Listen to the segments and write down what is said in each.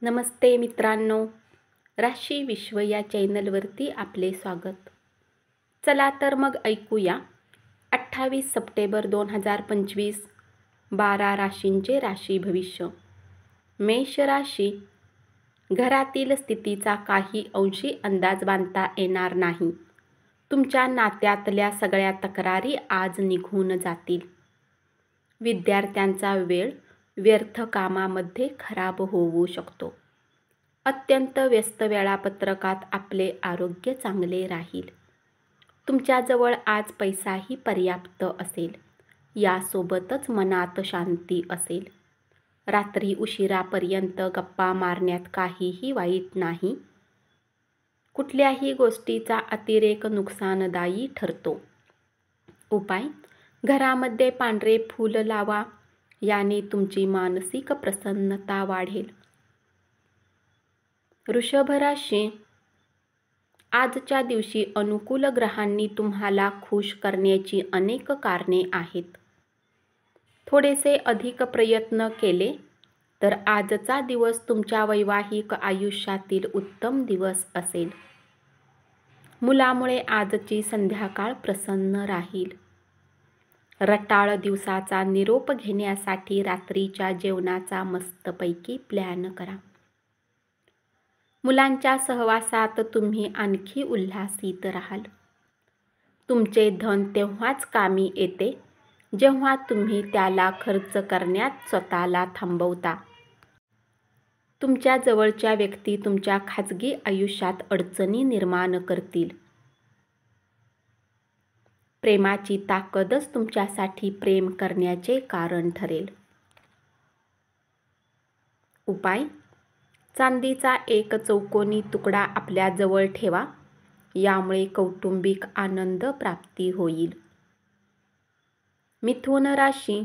नमस्ते मित्रांनो, राशी विश्व या चॅनलवरती आपले स्वागत. चला तर मग ऐकूया 28 सप्टेंबर 2025 12 राशींचे राशी भविष्य. मेष राशी, घरातील स्थितीचा काही अंशी अंदाज बांधता येणार नाही. तुमच्या नात्यातल्या सगळ्या तक्रारी आज निघून जातील. विद्यार्थ्यांचा वेळ व्यर्थ कामामध्ये खराब होऊ शकतो. अत्यंत व्यस्त वेळापत्रकात आपले आरोग्य चांगले राहील. तुमच्याजवळ आज पैसाही पर्याप्त असेल. यासोबतच मनात शांती असेल. रात्री उशिरापर्यंत गप्पा मारण्यात काहीही वाईट नाही. कुठल्याही गोष्टीचा अतिरेक नुकसानदायी ठरतो. उपाय: घरामध्ये पांढरे फूल लावा. याने तुमची मानसिक प्रसन्नता वाढेल. वृषभ राशी, आजच्या दिवशी अनुकूल ग्रहांनी तुम्हाला खुश करण्याची अनेक कारणे आहेत. थोडेसे अधिक प्रयत्न केले तर आजचा दिवस तुमच्या वैवाहिक आयुष्यातील उत्तम दिवस असेल. मुलामुळे आजची संध्याकाळ प्रसन्न राहील. रटाळ दिवसाचा निरोप घेण्यासाठी रात्रीच्या जेवणाचा मस्तपैकी प्लॅन करा. मुलांच्या सहवासात तुम्ही आणखी उल्हासित राहाल. तुमचे धन तेव्हाच कामी येते जेव्हा तुम्ही त्याला खर्च करण्यात स्वतःला थांबवता. तुमच्या जवळच्या व्यक्ती तुमच्या खाजगी आयुष्यात अडचणी निर्माण करतील. प्रेमाची ताकदच तुमच्यासाठी प्रेम करण्याचे कारण ठरेल. उपाय: चांदीचा एक चौकोनी तुकडा आपल्या जवळ ठेवा. यामुळे कौटुंबिक आनंद प्राप्ती होईल. मिथुन राशी,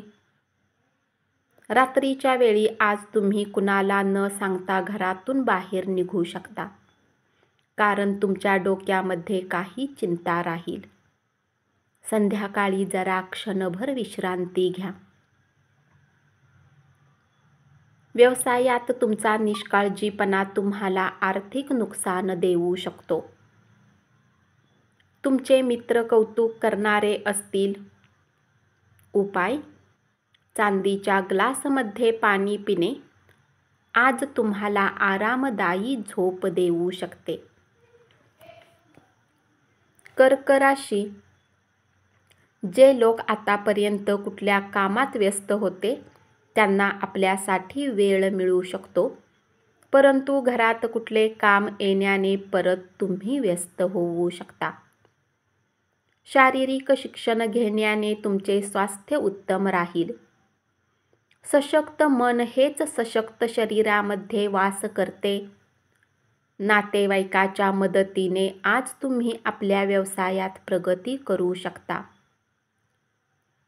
रात्रीच्या वेळी आज तुम्ही कुणाला न सांगता घरातून बाहेर निघू शकता. कारण तुमच्या डोक्यामध्ये काही चिंता राहील. संध्याकाळी जरा क्षणभर विश्रांती घ्या. व्यवसायात तुमचा निष्काळजीपणा तुम्हाला आर्थिक नुकसान देऊ शकतो. तुमचे मित्र कौतुक करणारे असतील. उपाय: चांदीच्या ग्लासमध्ये पाणी पिणे आज तुम्हाला आरामदायी झोप देऊ शकते. कर्क राशी, जे लोक आतापर्यंत कुठल्या कामात व्यस्त होते त्यांना आपल्यासाठी वेळ मिळू शकतो. परंतु घरात कुठले काम येण्याने परत तुम्ही व्यस्त होऊ शकता. शारीरिक शिक्षण घेण्याने तुमचे स्वास्थ्य उत्तम राहील. सशक्त मन हेच सशक्त शरीरामध्ये वास करते. नातेवाईकाच्या मदतीने आज तुम्ही आपल्या व्यवसायात प्रगती करू शकता,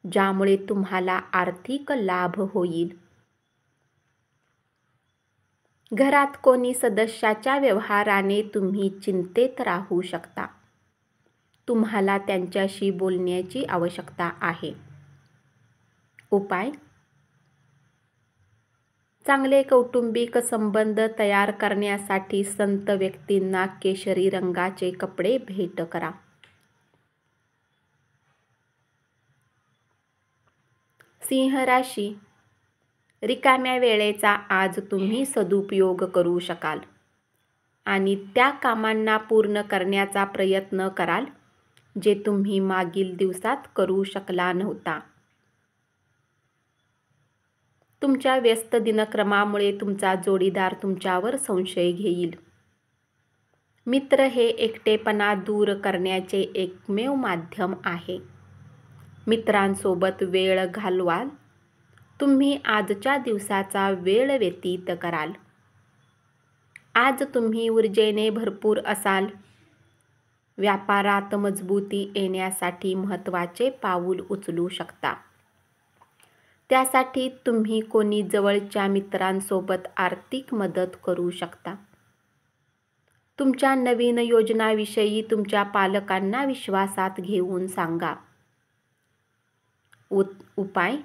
ज्यामुळे तुम्हाला आर्थिक लाभ होईल. घरात कोणी सदस्याच्या व्यवहाराने तुम्ही चिंतेत राहू शकता. तुम्हाला त्यांच्याशी बोलण्याची आवश्यकता आहे. उपाय: चांगले कौटुंबिक संबंध तयार करण्यासाठी संत व्यक्तींना केशरी रंगाचे कपडे भेट करा. सिंह राशी, रिकाम्या वेळेचा आज तुम्ही सदुपयोग करू शकाल आणि त्या कामांना पूर्ण करण्याचा प्रयत्न कराल जे तुम्ही मागील दिवसात करू शकला नव्हता. तुमच्या व्यस्त दिनक्रमामुळे तुमचा जोडीदार तुमच्यावर संशय घेईल. मित्र हे एकटेपणा दूर करण्याचे एकमेव माध्यम आहे. मित्रांसोबत वेळ घालवाल. तुम्ही आजच्या दिवसाचा वेळ व्यतीत कराल. आज तुम्ही ऊर्जेने भरपूर असाल. व्यापारात मजबूती येण्यासाठी महत्त्वाचे पाऊल उचलू शकता. त्यासाठी तुम्ही कोणी जवळच्या मित्रांसोबत आर्थिक मदत करू शकता. तुमच्या नवीन योजनाविषयी तुमच्या पालकांना विश्वासात घेऊन सांगा. उपाय: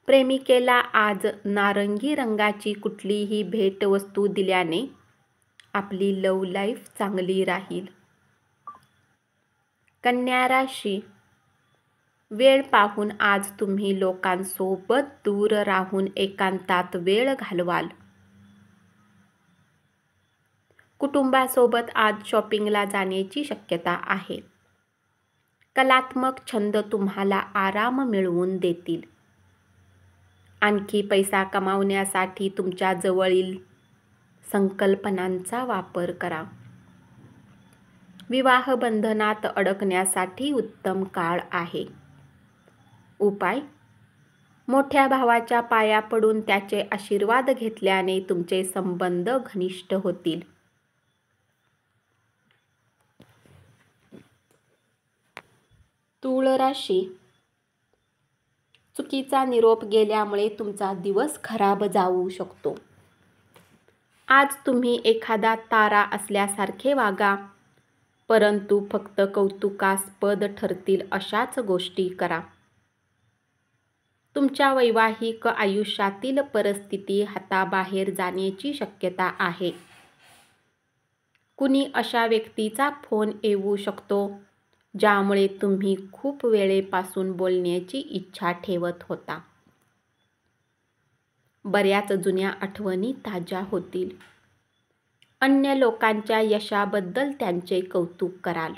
प्रेमिकेला आज नारंगी रंगाची कुठलीही भेटवस्तू दिल्याने आपली लव्ह लाईफ चांगली राहील. कन्या राशी, वेळ पाहून आज तुम्ही लोकांसोबत दूर राहून एकांतात वेळ घालवाल. कुटुंबासोबत आज शॉपिंगला जाण्याची शक्यता आहे. कलात्मक छंद तुम्हाला आराम मिळवून देतील. आणखी पैसा कमावण्यासाठी तुमच्या जवळील संकल्पनांचा वापर करा. विवाह बंधनात अडकण्यासाठी उत्तम काळ आहे. उपाय: मोठ्या भावाच्या पाया पडून त्याचे आशीर्वाद घेतल्याने तुमचे संबंध घनिष्ठ होतील. तूळ राशी, चुकीचा निरोप गेल्यामुळे तुमचा दिवस खराब जाऊ शकतो. आज तुम्ही एखादा तारा असल्यासारखे वागा, परंतु फक्त कौतुकास्पद ठरतील अशाच गोष्टी करा. तुमच्या वैवाहिक आयुष्यातील परिस्थिती हाताबाहेर जाण्याची शक्यता आहे. कुणी अशा व्यक्तीचा फोन येऊ शकतो ज्यामुळे तुम्ही खूप वेळेपासून बोलण्याची इच्छा ठेवत होता. बऱ्याच जुन्या आठवणी ताज्या होतील. अन्य लोकांच्या यशाबद्दल त्यांचे कौतुक कराल.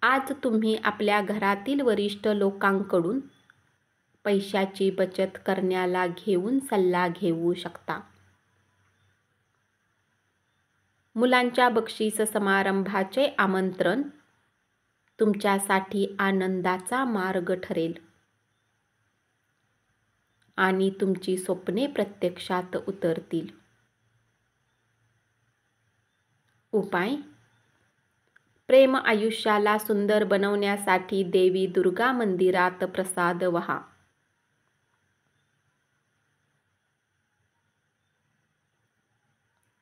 आज तुम्ही आपल्या घरातील वरिष्ठ लोकांकडून पैशाची बचत करण्याला घेऊन सल्ला घेऊ शकता. मुलांच्या बक्षीस समारंभाचे आमंत्रण तुमच्यासाठी आनंदाचा मार्ग ठरेल आणि तुमची स्वप्ने प्रत्यक्षात उतरतील. उपाय: प्रेम आयुष्याला सुंदर बनवण्यासाठी देवी दुर्गा मंदिरात प्रसाद वहा.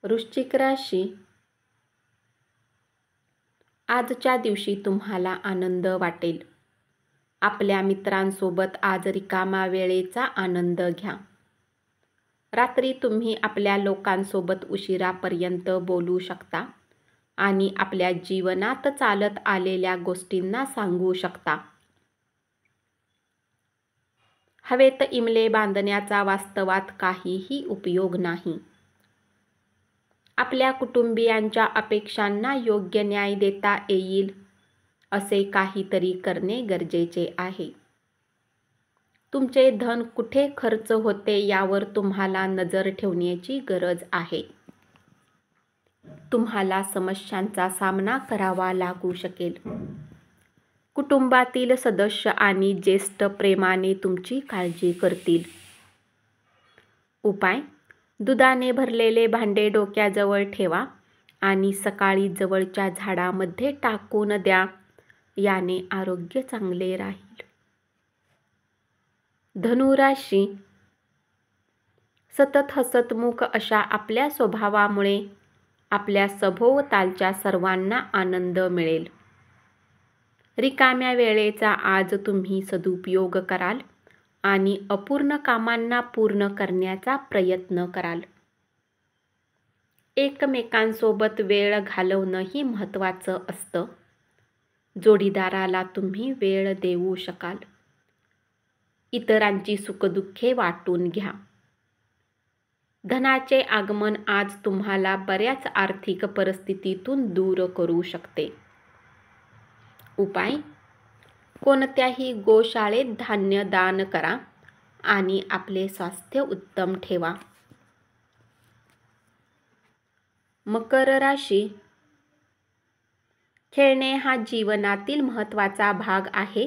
वृश्चिक राशी, आजच्या दिवशी तुम्हाला आनंद वाटेल. आपल्या मित्रांसोबत आज रिकामा वेळेचा आनंद घ्या. रात्री तुम्ही आपल्या लोकांसोबत उशिरापर्यंत बोलू शकता आणि आपल्या जीवनात चालत आलेल्या गोष्टींना सांगू शकता. हवेत इमले बांधण्याचा वास्तवात काहीही उपयोग नाही. आपल्या कुटुंबियांच्या अपेक्षांना योग्य न्याय देता येईल असे काहीतरी करणे गरजेचे आहे. तुमचे धन कुठे खर्च होते यावर तुम्हाला नजर ठेवण्याची गरज आहे. तुम्हाला समस्यांचा सामना करावा लागू शकेल. कुटुंबातील सदस्य आणि ज्येष्ठ प्रेमाने तुमची काळजी करतील. उपाय: दुधाने भरलेले भांडे डोक्याजवळ ठेवा आणि सकाळी जवळच्या झाडामध्ये टाकून द्या. याने आरोग्य चांगले राहील. धनु राशी, सतत हसतमुख अशा आपल्या स्वभावामुळे आपल्या सभोवतालच्या सर्वांना आनंद मिळेल. रिकाम्या वेळेचा आज तुम्ही सदुपयोग कराल आणि अपूर्ण कामांना पूर्ण करण्याचा प्रयत्न कराल. एकमेकांसोबत वेळ घालवणंही महत्त्वाचं असतं. जोडीदाराला तुम्ही वेळ देऊ शकाल. इतरांची सुखदुःखे वाटून घ्या. धनाचे आगमन आज तुम्हाला बऱ्याच आर्थिक परिस्थितीतून दूर करू शकते. उपाय: कोणत्याही गोशाळेत धान्य दान करा आणि आपले स्वास्थ्य उत्तम ठेवा. मकर राशी, खेळणे हा जीवनातील महत्त्वाचा भाग आहे,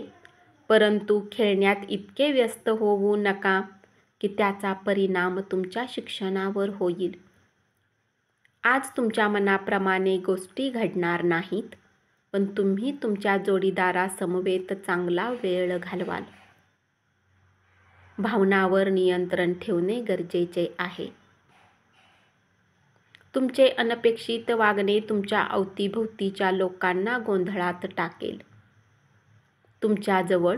परंतु खेळण्यात इतके व्यस्त होऊ नका की त्याचा परिणाम तुमच्या शिक्षणावर होईल. आज तुमच्या मनाप्रमाणे गोष्टी घडणार नाहीत, पण तुम्ही तुमच्या जोडीदारासमवेत चांगला वेळ घालवाल. भावनांवर नियंत्रण ठेवणे गरजेचे आहे. तुमचे अनपेक्षित वागणे तुमच्या अवतीभोवतीच्या लोकांना गोंधळात टाकेल. तुमच्याजवळ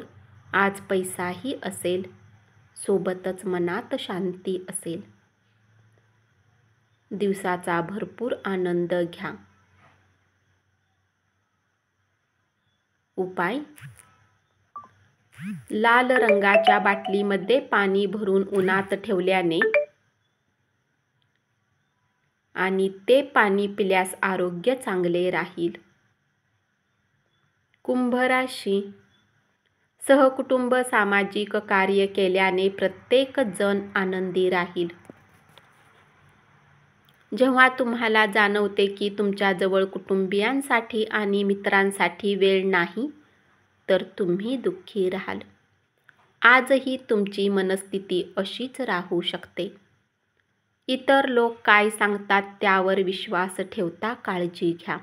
आज पैसाही असेल, सोबतच मनात शांती असेल. दिवसाचा भरपूर आनंद घ्या. उपाय: लाल रंगाच्या बाटलीमध्ये पाणी भरून उन्हात ठेवल्याने आणि ते पाणी पिल्यास आरोग्य चांगले राहील. कुंभ राशी: सहकुटुंब सामाजिक कार्य केल्याने प्रत्येक जण आनंदी राहील. जेव्हा तुम्हाला जाणवते की तुमच्याजवळ कुटुंबियांसाठी आणि मित्रांसाठी वेळ नाही, तर तुम्ही दुःखी राहाल. आजही तुमची मनस्थिती अशीच राहू शकते. इतर लोक काय सांगतात त्यावर विश्वास ठेवता काळजी घ्या.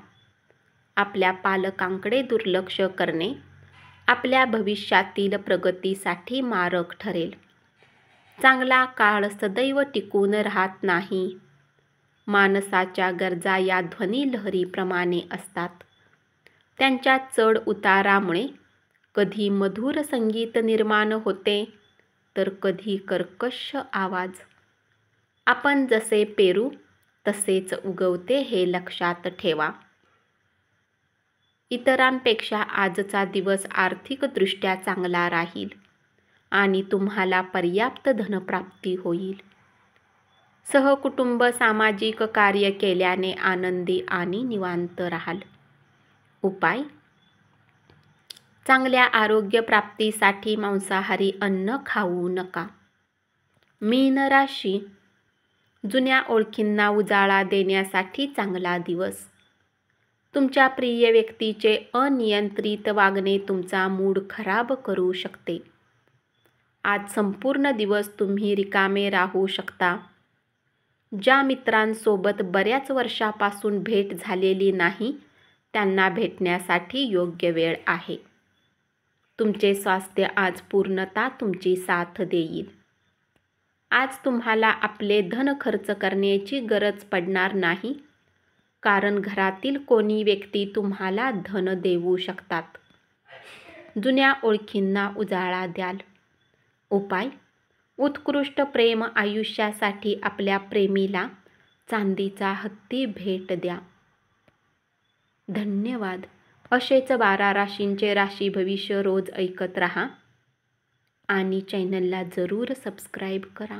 आपल्या पालकांकडे दुर्लक्ष करणे आपल्या भविष्यातील प्रगतीसाठी मारक ठरेल. चांगला काळ सदैव टिकून राहत नाही. माणसाच्या गरजा या ध्वनी लहरीप्रमाणे असतात. त्यांच्या चढ उतारामुळे कधी मधुर संगीत निर्माण होते, तर कधी कर्कश आवाज. आपण जसे पेरू तसेच उगवते हे लक्षात ठेवा. इतरांपेक्षा आजचा दिवस आर्थिकदृष्ट्या चांगला राहील आणि तुम्हाला पर्याप्त धनप्राप्ती होईल. सहकुटुंब सामाजिक कार्य केल्याने आनंदी आणि निवांत राहाल. उपाय: चांगल्या आरोग्य प्राप्तीसाठी मांसाहारी अन्न खाऊ नका. मीन राशी: जुन्या ओळखींना उजाळा देण्यासाठी चांगला दिवस. तुमच्या प्रिय व्यक्तीचे अनियंत्रित वागणे तुमचा मूड खराब करू शकते. आज संपूर्ण दिवस तुम्ही रिकामे राहू शकता. ज्या मित्रांसोबत बऱ्याच वर्षापासून भेट झालेली नाही, त्यांना भेटण्यासाठी योग्य वेळ आहे. तुमचे स्वास्थ्य आज पूर्णतः तुमची साथ देईल. आज तुम्हाला आपले धन खर्च करण्याची गरज पडणार नाही, कारण घरातील कोणी व्यक्ती तुम्हाला धन देऊ शकतात. जुन्या ओळखींना उजाळा द्याल. उपाय: उत्कृष्ट प्रेम आयुष्यासाठी आपल्या प्रेमीला चांदीचा हत्ती भेट द्या. धन्यवाद. असेच 12 राशींचे राशी भविष्य रोज ऐकत रहा आणि चॅनलला जरूर सबस्क्राईब करा.